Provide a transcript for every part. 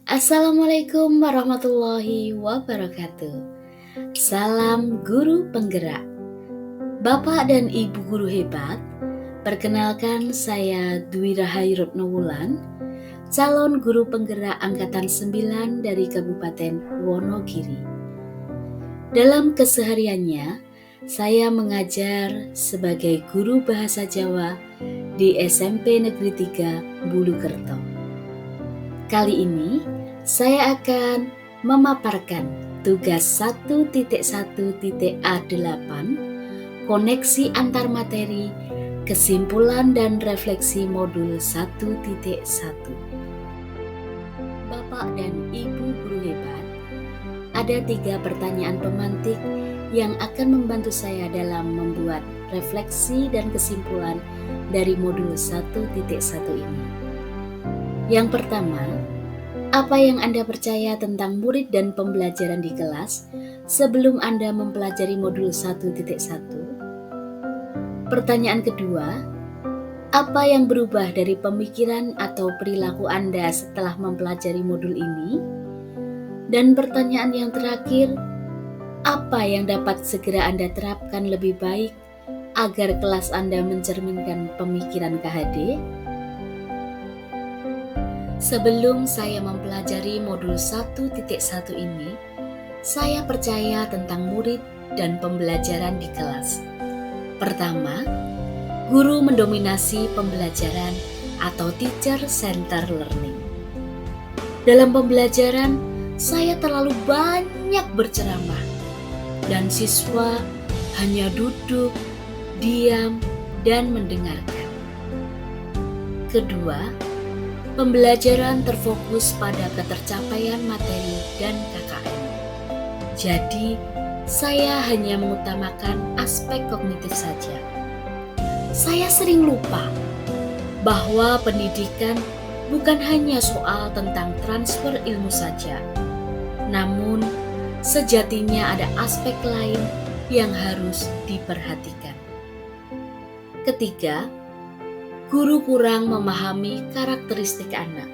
Assalamualaikum warahmatullahi wabarakatuh. Salam guru penggerak. Bapak dan Ibu guru hebat, perkenalkan saya Dwi Rahayu Retnowulan, calon guru penggerak angkatan 9 dari Kabupaten Wonogiri. Dalam kesehariannya, saya mengajar sebagai guru bahasa Jawa di SMP Negeri 3 Bulukerto. Kali ini, saya akan memaparkan tugas 1.1.A8, koneksi antar materi, kesimpulan dan refleksi modul 1.1. Bapak dan Ibu guru hebat, ada 3 pertanyaan pemantik yang akan membantu saya dalam membuat refleksi dan kesimpulan dari modul 1.1 ini. Yang pertama, apa yang Anda percaya tentang murid dan pembelajaran di kelas sebelum Anda mempelajari modul 1.1? Pertanyaan kedua, apa yang berubah dari pemikiran atau perilaku Anda setelah mempelajari modul ini? Dan pertanyaan yang terakhir, apa yang dapat segera Anda terapkan lebih baik agar kelas Anda mencerminkan pemikiran KHD? Sebelum saya mempelajari modul 1.1 ini, saya percaya tentang murid dan pembelajaran di kelas. Pertama, guru mendominasi pembelajaran atau teacher center learning. Dalam pembelajaran, saya terlalu banyak berceramah dan siswa hanya duduk, diam, dan mendengarkan. Kedua, pembelajaran terfokus pada ketercapaian materi dan KKM. Jadi, saya hanya mengutamakan aspek kognitif saja. Saya sering lupa bahwa pendidikan bukan hanya soal tentang transfer ilmu saja, namun sejatinya ada aspek lain yang harus diperhatikan. Ketiga, guru kurang memahami karakteristik anak.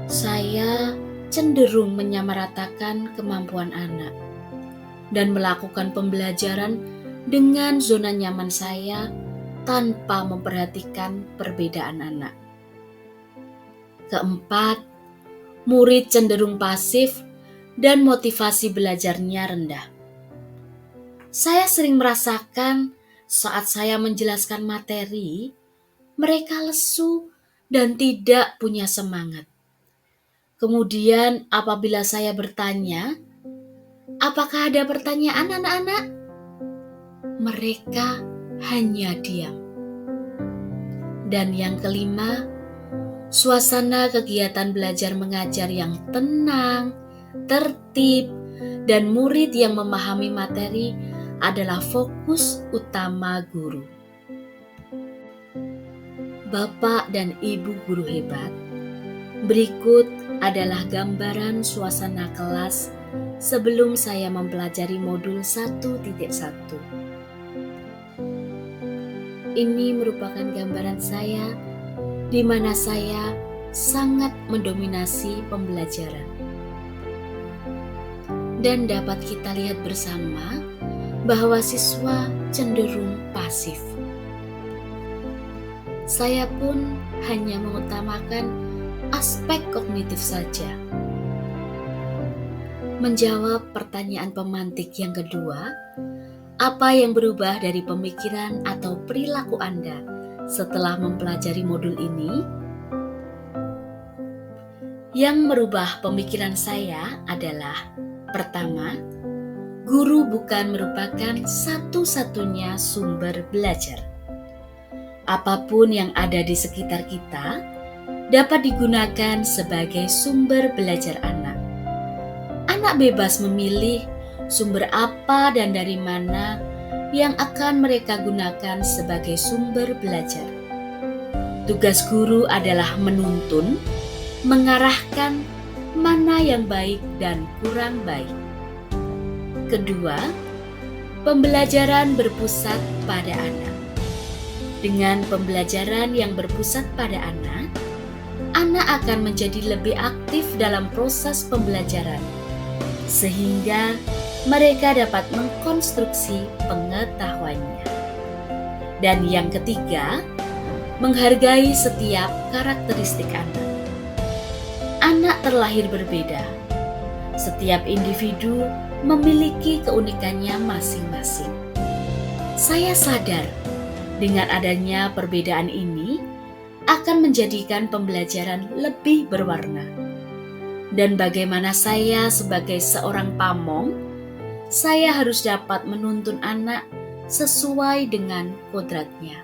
Saya cenderung menyamaratakan kemampuan anak dan melakukan pembelajaran dengan zona nyaman saya tanpa memperhatikan perbedaan anak. Keempat, murid cenderung pasif dan motivasi belajarnya rendah. Saya sering merasakan saat saya menjelaskan materi, mereka lesu dan tidak punya semangat. Kemudian apabila saya bertanya, apakah ada pertanyaan anak-anak? Mereka hanya diam. Dan yang kelima, suasana kegiatan belajar mengajar yang tenang, tertib, dan murid yang memahami materi adalah fokus utama guru. Bapak dan Ibu guru hebat, berikut adalah gambaran suasana kelas sebelum saya mempelajari modul 1.1. Ini merupakan gambaran saya di mana saya sangat mendominasi pembelajaran. Dan dapat kita lihat bersama bahwa siswa cenderung pasif. Saya pun hanya mengutamakan aspek kognitif saja. Menjawab pertanyaan pemantik yang kedua, apa yang berubah dari pemikiran atau perilaku Anda setelah mempelajari modul ini? Yang merubah pemikiran saya adalah, pertama, guru bukan merupakan satu-satunya sumber belajar. Apapun yang ada di sekitar kita dapat digunakan sebagai sumber belajar anak. Anak bebas memilih sumber apa dan dari mana yang akan mereka gunakan sebagai sumber belajar. Tugas guru adalah menuntun, mengarahkan mana yang baik dan kurang baik. Kedua, pembelajaran berpusat pada anak. Dengan pembelajaran yang berpusat pada anak, anak akan menjadi lebih aktif dalam proses pembelajaran, sehingga mereka dapat mengkonstruksi pengetahuannya. Dan yang ketiga, menghargai setiap karakteristik anak. Anak terlahir berbeda. Setiap individu memiliki keunikannya masing-masing. Saya sadar dengan adanya perbedaan ini akan menjadikan pembelajaran lebih berwarna. Dan bagaimana saya sebagai seorang pamong, saya harus dapat menuntun anak sesuai dengan kodratnya.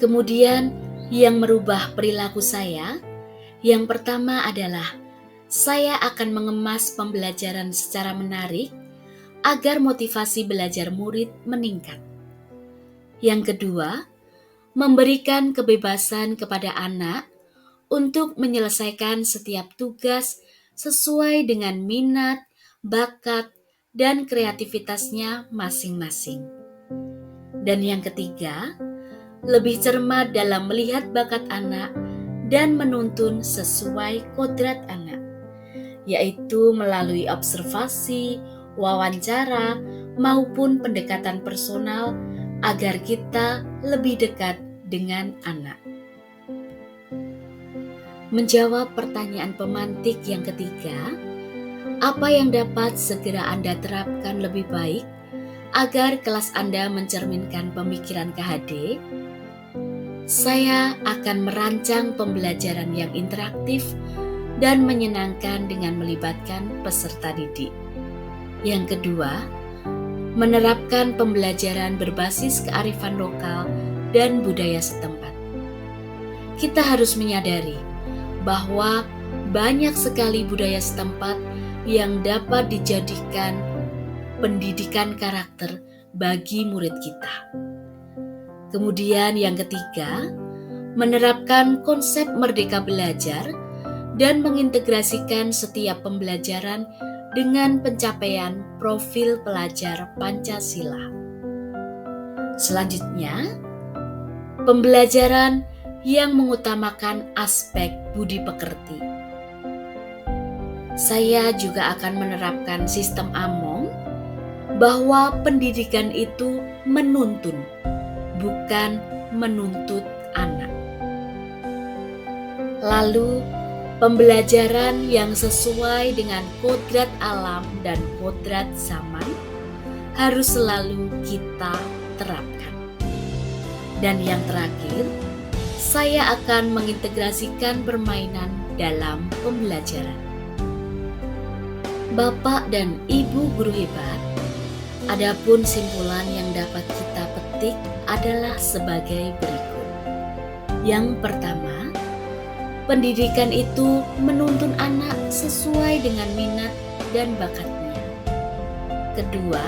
Kemudian yang merubah perilaku saya, yang pertama adalah saya akan mengemas pembelajaran secara menarik agar motivasi belajar murid meningkat. Yang kedua, memberikan kebebasan kepada anak untuk menyelesaikan setiap tugas sesuai dengan minat, bakat, dan kreativitasnya masing-masing. Dan yang ketiga, lebih cermat dalam melihat bakat anak dan menuntun sesuai kodrat anak, yaitu melalui observasi, wawancara, maupun pendekatan personal agar kita lebih dekat dengan anak. Menjawab pertanyaan pemantik yang ketiga, apa yang dapat segera Anda terapkan lebih baik agar kelas Anda mencerminkan pemikiran KHD? Saya akan merancang pembelajaran yang interaktif dan menyenangkan dengan melibatkan peserta didik. Yang kedua, menerapkan pembelajaran berbasis kearifan lokal dan budaya setempat. Kita harus menyadari bahwa banyak sekali budaya setempat yang dapat dijadikan pendidikan karakter bagi murid kita. Kemudian yang ketiga, menerapkan konsep merdeka belajar dan mengintegrasikan setiap pembelajaran dengan pencapaian profil pelajar Pancasila. Selanjutnya, pembelajaran yang mengutamakan aspek budi pekerti. Saya juga akan menerapkan sistem Among bahwa pendidikan itu menuntun, bukan menuntut anak. Lalu, pembelajaran yang sesuai dengan kodrat alam dan kodrat zaman harus selalu kita terapkan. Dan yang terakhir, saya akan mengintegrasikan permainan dalam pembelajaran. Bapak dan Ibu guru hebat, adapun simpulan yang dapat kita petik adalah sebagai berikut. Yang pertama, pendidikan itu menuntun anak sesuai dengan minat dan bakatnya. Kedua,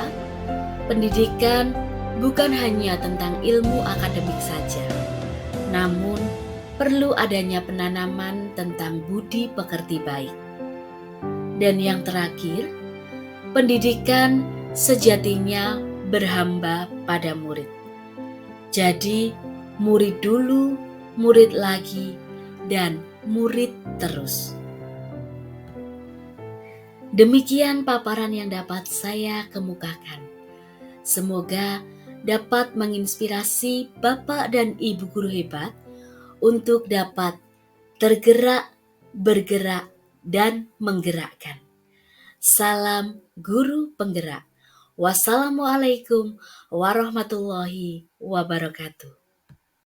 pendidikan bukan hanya tentang ilmu akademik saja, namun perlu adanya penanaman tentang budi pekerti baik. Dan yang terakhir, pendidikan sejatinya berhamba pada murid. Jadi, murid dulu, murid lagi, dan murid terus. Demikian paparan yang dapat saya kemukakan. Semoga dapat menginspirasi Bapak dan Ibu guru hebat untuk dapat tergerak, bergerak, dan menggerakkan. Salam guru penggerak. Wassalamualaikum warahmatullahi wabarakatuh.